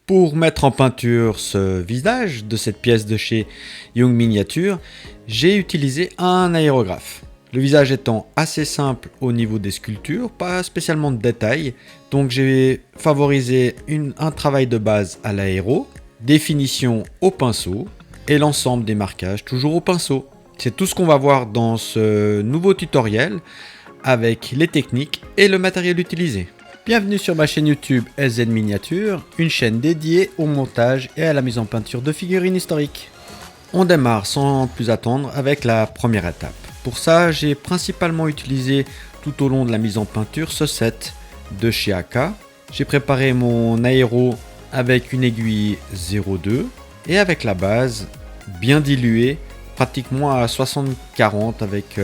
Pour mettre en peinture ce visage de cette pièce de chez Young Miniature, j'ai utilisé un aérographe. Le visage étant assez simple au niveau des sculptures, pas spécialement de détails, donc j'ai favorisé un travail de base à l'aéro, définition au pinceau et l'ensemble des marquages toujours au pinceau. C'est tout ce qu'on va voir dans ce nouveau tutoriel avec les techniques et le matériel utilisé. Bienvenue sur ma chaîne YouTube SZ Miniature, une chaîne dédiée au montage et à la mise en peinture de figurines historiques. On démarre sans plus attendre avec la première étape. Pour ça, j'ai principalement utilisé tout au long de la mise en peinture ce set de chez AK. J'ai préparé mon aéro avec une aiguille 0,2 et avec la base bien diluée, pratiquement à 60-40 avec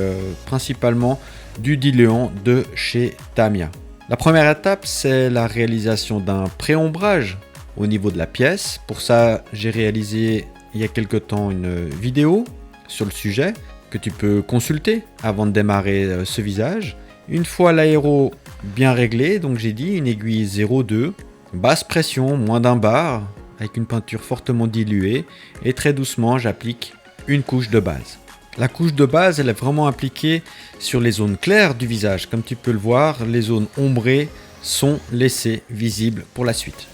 principalement du diluant de chez Tamiya. La première étape, c'est la réalisation d'un pré-ombrage au niveau de la pièce. Pour ça, j'ai réalisé il y a quelque temps une vidéo sur le sujet que tu peux consulter avant de démarrer ce visage. Une fois l'aéro bien réglé, donc j'ai dit une aiguille 0,2, basse pression, moins d'un bar, avec une peinture fortement diluée, et très doucement j'applique une couche de base. La couche de base, elle est vraiment appliquée sur les zones claires du visage. Comme tu peux le voir, les zones ombrées sont laissées visibles pour la suite.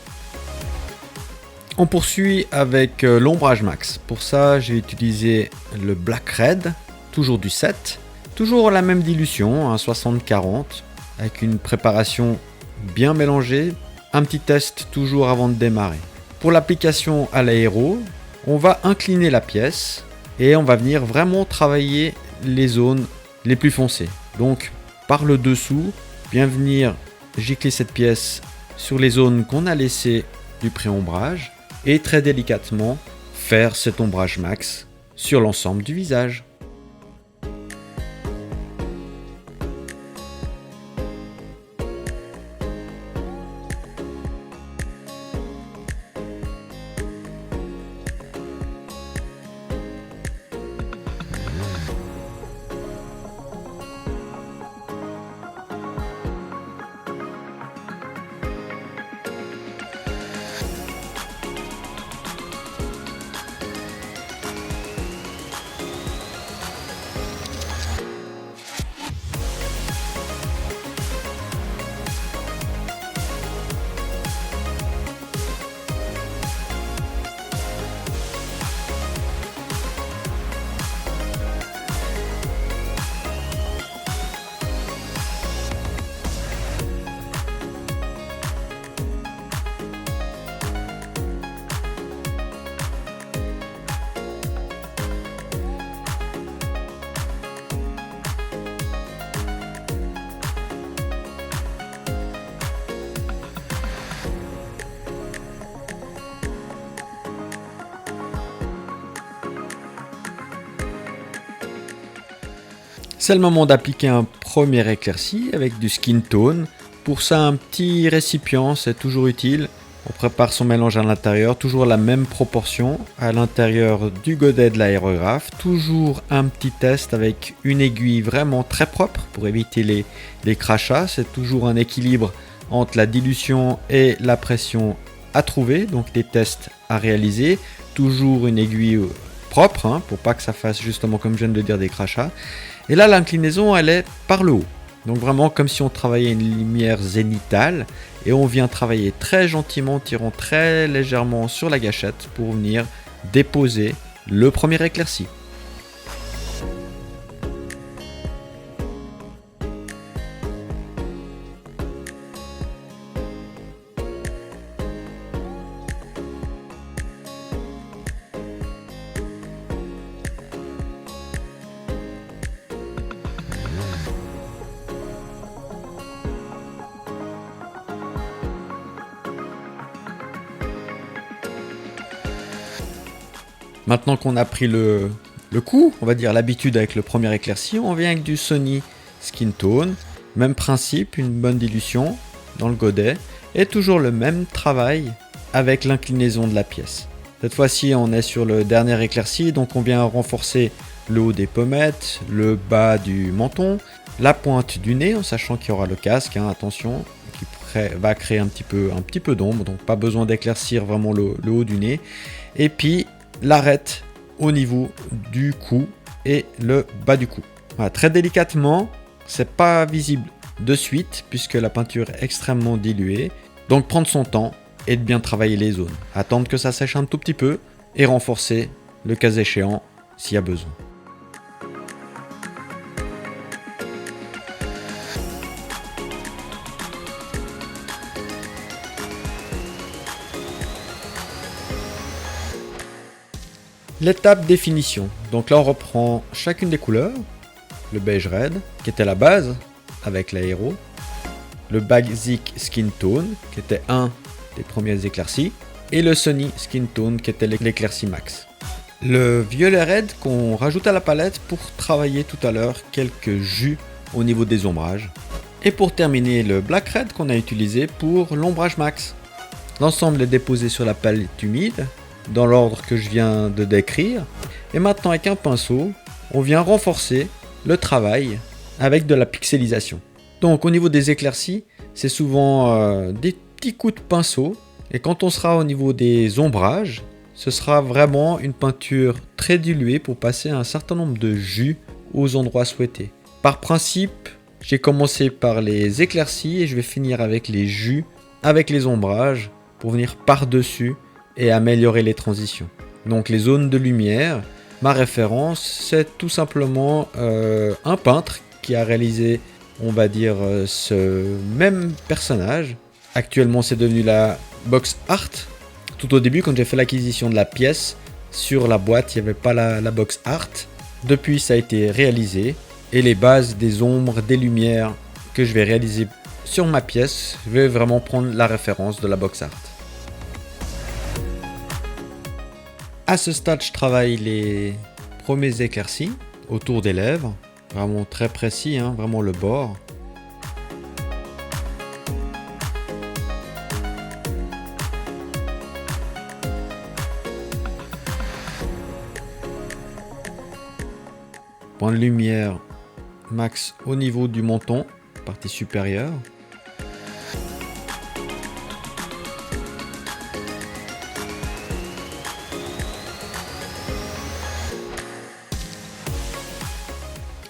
On poursuit avec l'ombrage max. Pour ça, j'ai utilisé le Black Red, toujours du 7. Toujours la même dilution, 60-40, avec une préparation bien mélangée. Un petit test toujours avant de démarrer. Pour l'application à l'aéro, on va incliner la pièce et on va venir vraiment travailler les zones les plus foncées. Donc par le dessous, bien venir gicler cette pièce sur les zones qu'on a laissées du pré-ombrage et très délicatement faire cet ombrage max sur l'ensemble du visage. C'est le moment d'appliquer un premier éclairci avec du skin tone. Pour ça, un petit récipient, c'est toujours utile. On prépare son mélange à l'intérieur, toujours la même proportion à l'intérieur du godet de l'aérographe. Toujours un petit test avec une aiguille vraiment très propre pour éviter les crachats. C'est toujours un équilibre entre la dilution et la pression à trouver, donc des tests à réaliser. Toujours une aiguille propre pour pas que ça fasse justement, comme je viens de le dire, des crachats. Et là, l'inclinaison, elle est par le haut. Donc vraiment comme si on travaillait une lumière zénithale. Et on vient travailler très gentiment, tirant très légèrement sur la gâchette pour venir déposer le premier éclairci. Maintenant qu'on a pris le coup, on va dire l'habitude avec le premier éclairci, on vient avec du Sony Skin Tone. Même principe, une bonne dilution dans le godet. Et toujours le même travail avec l'inclinaison de la pièce. Cette fois-ci, on est sur le dernier éclairci, donc on vient renforcer le haut des pommettes, le bas du menton, la pointe du nez, en sachant qu'il y aura le casque, attention, qui va créer un petit peu d'ombre, donc pas besoin d'éclaircir vraiment le haut du nez. Et puis l'arête au niveau du cou et le bas du cou. Voilà, très délicatement, c'est pas visible de suite puisque la peinture est extrêmement diluée. Donc prendre son temps et de bien travailler les zones. Attendre que ça sèche un tout petit peu et renforcer le cas échéant s'il y a besoin. L'étape définition. Donc là on reprend chacune des couleurs. Le beige red qui était la base avec l'aéro. Le basic skin tone qui était un des premières éclaircies. Et le sunny skin tone qui était l'éclaircie max. Le violet red qu'on rajoute à la palette pour travailler tout à l'heure quelques jus au niveau des ombrages. Et pour terminer le black red qu'on a utilisé pour l'ombrage max. L'ensemble est déposé sur la palette humide dans l'ordre que je viens de décrire. Et maintenant avec un pinceau, on vient renforcer le travail avec de la pixelisation. Donc au niveau des éclaircies, c'est souvent des petits coups de pinceau. Et quand on sera au niveau des ombrages, ce sera vraiment une peinture très diluée pour passer un certain nombre de jus aux endroits souhaités. Par principe, j'ai commencé par les éclaircies et je vais finir avec les jus, avec les ombrages, pour venir par-dessus et améliorer les transitions. Donc les zones de lumière, ma référence, c'est tout simplement un peintre qui a réalisé, on va dire, ce même personnage. Actuellement, c'est devenu la box art. Tout au début, quand j'ai fait l'acquisition de la pièce, sur la boîte, il n'y avait pas la box art. Depuis, ça a été réalisé. Et les bases des ombres, des lumières que je vais réaliser sur ma pièce, je vais vraiment prendre la référence de la box art. À ce stade, je travaille les premiers éclaircies autour des lèvres. Vraiment très précis, hein, vraiment le bord. Point de lumière max au niveau du menton, partie supérieure.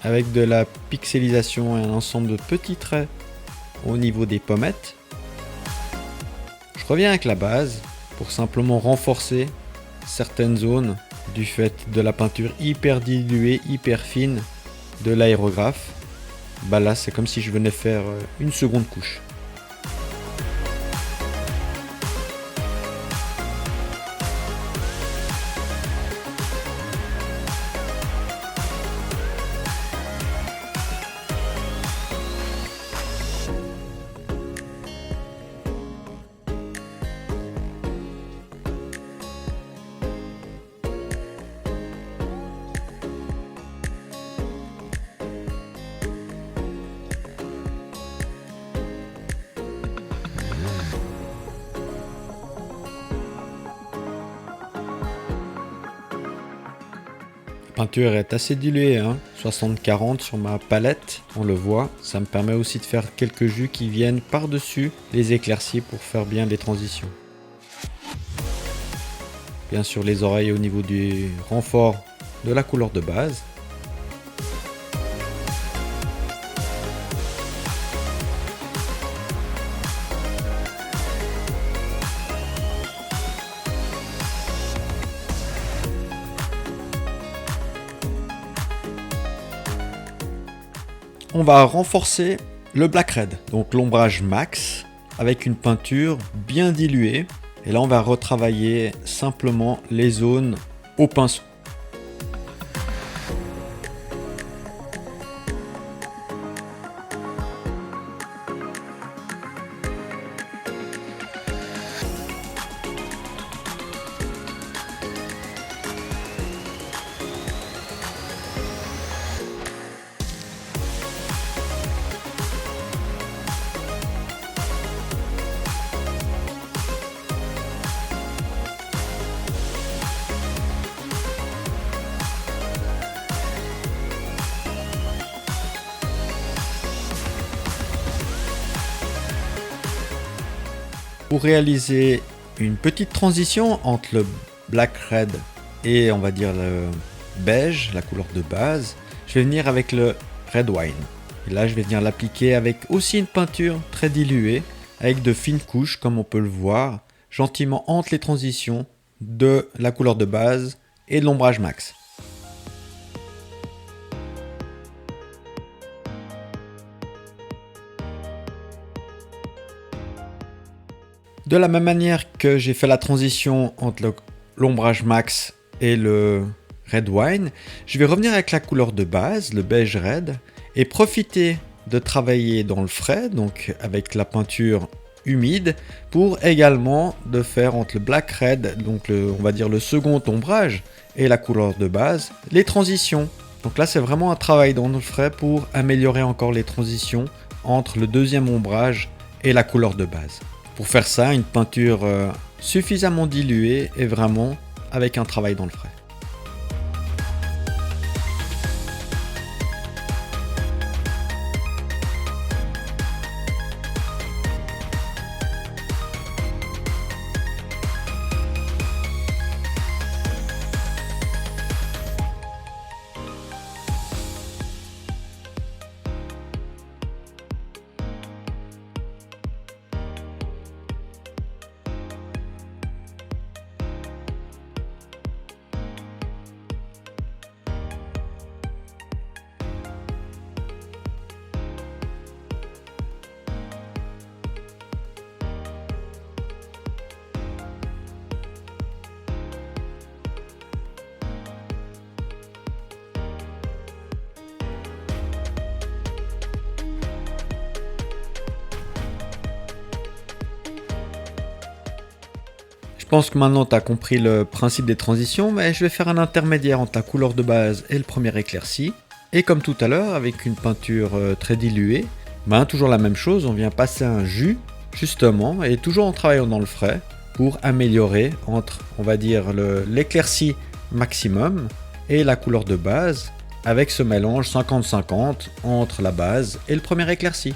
Avec de la pixelisation et un ensemble de petits traits au niveau des pommettes. Je reviens avec la base pour simplement renforcer certaines zones du fait de la peinture hyper diluée, hyper fine de l'aérographe. Bah là, c'est comme si je venais faire une seconde couche. La peinture est assez diluée, hein, 60-40 sur ma palette, on le voit. Ça me permet aussi de faire quelques jus qui viennent par-dessus les éclaircies pour faire bien les transitions. Bien sûr les oreilles au niveau du renfort de la couleur de base. On va renforcer le black red, donc l'ombrage max, avec une peinture bien diluée. Et là, on va retravailler simplement les zones au pinceau. pour réaliser une petite transition entre le black red et on va dire le beige, la couleur de base, je vais venir avec le red wine. Et là, je vais venir l'appliquer avec aussi une peinture très diluée, avec de fines couches, comme on peut le voir, gentiment entre les transitions de la couleur de base et de l'ombrage max. De la même manière que j'ai fait la transition entre l'ombrage max et le red wine, je vais revenir avec la couleur de base, le beige red, et profiter de travailler dans le frais, donc avec la peinture humide, pour également de faire entre le black red, donc on va dire le second ombrage, et la couleur de base, les transitions. Donc là c'est vraiment un travail dans le frais pour améliorer encore les transitions entre le deuxième ombrage et la couleur de base. Pour faire ça, une peinture suffisamment diluée et vraiment avec un travail dans le frais. Je pense que maintenant tu as compris le principe des transitions, mais je vais faire un intermédiaire entre la couleur de base et le premier éclairci. Et comme tout à l'heure, avec une peinture très diluée, toujours la même chose, on vient passer un jus, justement, et toujours en travaillant dans le frais, pour améliorer entre, on va dire, l'éclairci maximum et la couleur de base, avec ce mélange 50-50 entre la base et le premier éclairci.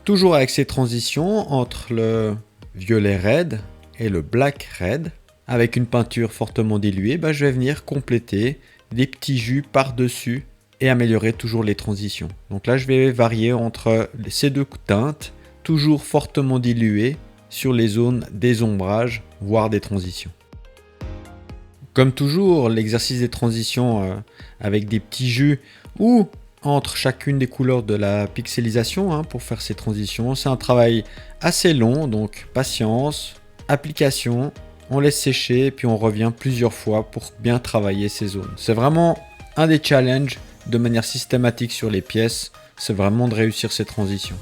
Toujours avec ces transitions entre le violet red et le black red, avec une peinture fortement diluée, je vais venir compléter des petits jus par-dessus et améliorer toujours les transitions. Donc là, je vais varier entre ces deux teintes, toujours fortement diluées sur les zones des ombrages, voire des transitions. Comme toujours, l'exercice des transitions avec des petits jus ou entre chacune des couleurs de la pixelisation pour faire ces transitions. C'est un travail assez long, donc patience, application, on laisse sécher puis on revient plusieurs fois pour bien travailler ces zones. C'est vraiment un des challenges de manière systématique sur les pièces, c'est vraiment de réussir ces transitions.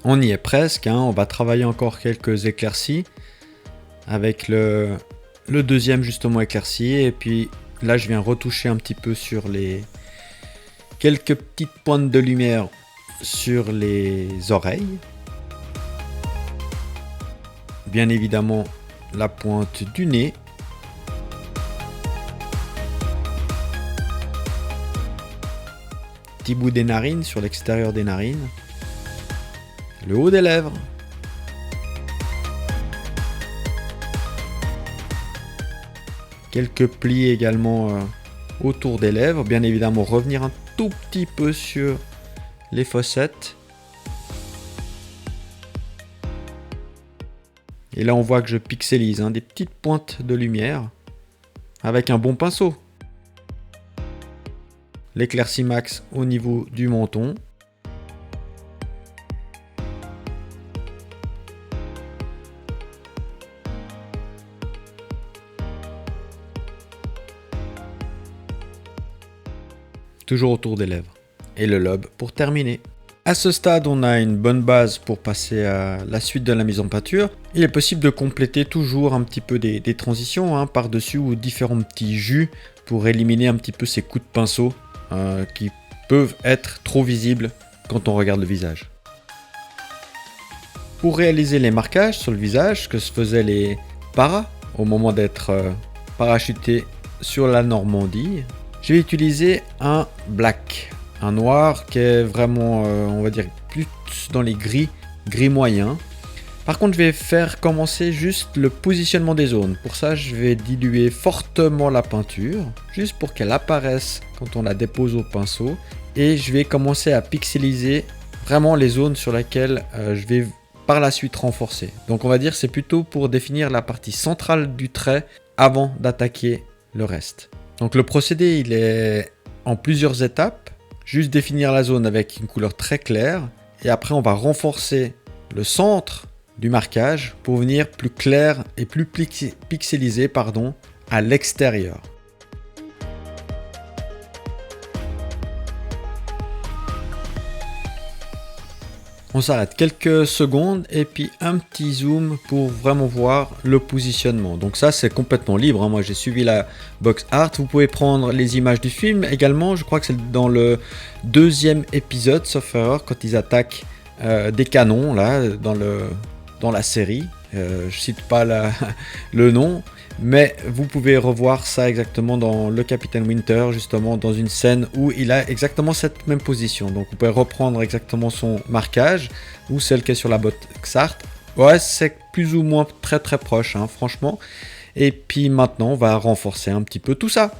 On y est presque, hein. On va travailler encore quelques éclaircies avec le deuxième justement éclairci. Et puis là, je viens retoucher un petit peu sur les quelques petites pointes de lumière sur les oreilles. Bien évidemment, la pointe du nez. Petit bout des narines sur l'extérieur des narines. Le haut des lèvres. Quelques plis également autour des lèvres. Bien évidemment, revenir un tout petit peu sur les fossettes. Et là, on voit que je pixelise, hein, des petites pointes de lumière avec un bon pinceau. L'éclaircie max au niveau du menton. Toujours autour des lèvres. Et le lobe pour terminer. À ce stade, on a une bonne base pour passer à la suite de la mise en peinture. Il est possible de compléter toujours un petit peu des transitions, hein, par-dessus ou différents petits jus pour éliminer un petit peu ces coups de pinceau qui peuvent être trop visibles quand on regarde le visage. Pour réaliser les marquages sur le visage, que se faisaient les paras au moment d'être parachutés sur la Normandie, je vais utiliser un black. Un noir qui est vraiment, on va dire, plus dans les gris moyens. Par contre, je vais faire commencer juste le positionnement des zones. Pour ça, je vais diluer fortement la peinture, juste pour qu'elle apparaisse quand on la dépose au pinceau. Et je vais commencer à pixeliser vraiment les zones sur lesquelles je vais par la suite renforcer. Donc on va dire c'est plutôt pour définir la partie centrale du trait avant d'attaquer le reste. Donc le procédé, il est en plusieurs étapes. Juste définir la zone avec une couleur très claire et après on va renforcer le centre du marquage pour venir plus clair et plus pixelisé à l'extérieur. On s'arrête quelques secondes et puis un petit zoom pour vraiment voir le positionnement. Donc ça c'est complètement libre, hein. Moi j'ai suivi la box art. Vous pouvez prendre les images du film également. Je crois que c'est dans le deuxième épisode, sauf erreur, quand ils attaquent des canons là dans la série. Je cite pas le nom. Mais vous pouvez revoir ça exactement dans le Capitaine Winter, justement dans une scène où il a exactement cette même position. Donc vous pouvez reprendre exactement son marquage ou celle qui est sur la box art. Ouais, c'est plus ou moins très proche, hein, franchement. Et puis maintenant, on va renforcer un petit peu tout ça.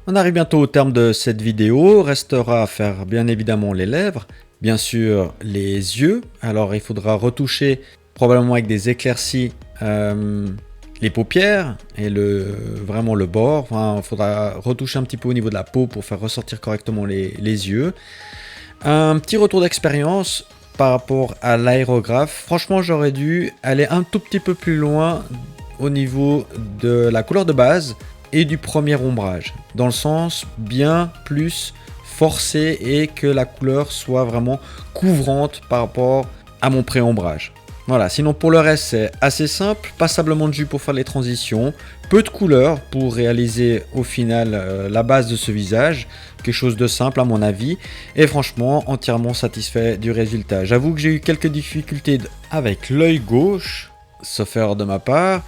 On arrive bientôt au terme de cette vidéo. Restera à faire bien évidemment les lèvres, bien sûr les yeux. Alors il faudra retoucher probablement avec des éclaircies les paupières et vraiment le bord. Enfin, il faudra retoucher un petit peu au niveau de la peau pour faire ressortir correctement les yeux. Un petit retour d'expérience par rapport à l'aérographe. Franchement, j'aurais dû aller un tout petit peu plus loin au niveau de la couleur de base et du premier ombrage, dans le sens bien plus forcé et que la couleur soit vraiment couvrante par rapport à mon pré-ombrage. Voilà, sinon pour le reste c'est assez simple, passablement de jus pour faire les transitions, peu de couleurs pour réaliser au final la base de ce visage, quelque chose de simple à mon avis, et franchement entièrement satisfait du résultat. J'avoue que j'ai eu quelques difficultés avec l'œil gauche, sauf erreur de ma part,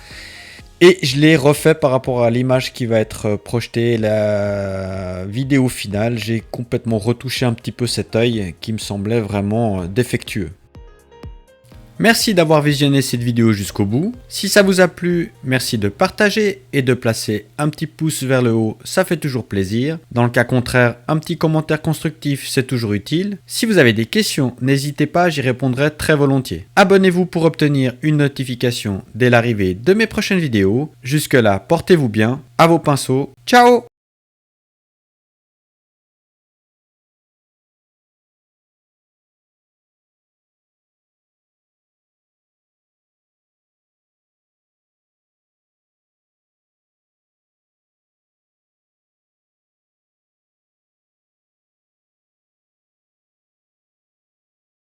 et je l'ai refait par rapport à l'image qui va être projetée, la vidéo finale. J'ai complètement retouché un petit peu cet œil qui me semblait vraiment défectueux. Merci d'avoir visionné cette vidéo jusqu'au bout. Si ça vous a plu, merci de partager et de placer un petit pouce vers le haut, ça fait toujours plaisir. Dans le cas contraire, un petit commentaire constructif, c'est toujours utile. Si vous avez des questions, n'hésitez pas, j'y répondrai très volontiers. Abonnez-vous pour obtenir une notification dès l'arrivée de mes prochaines vidéos. Jusque là, portez-vous bien, à vos pinceaux, ciao!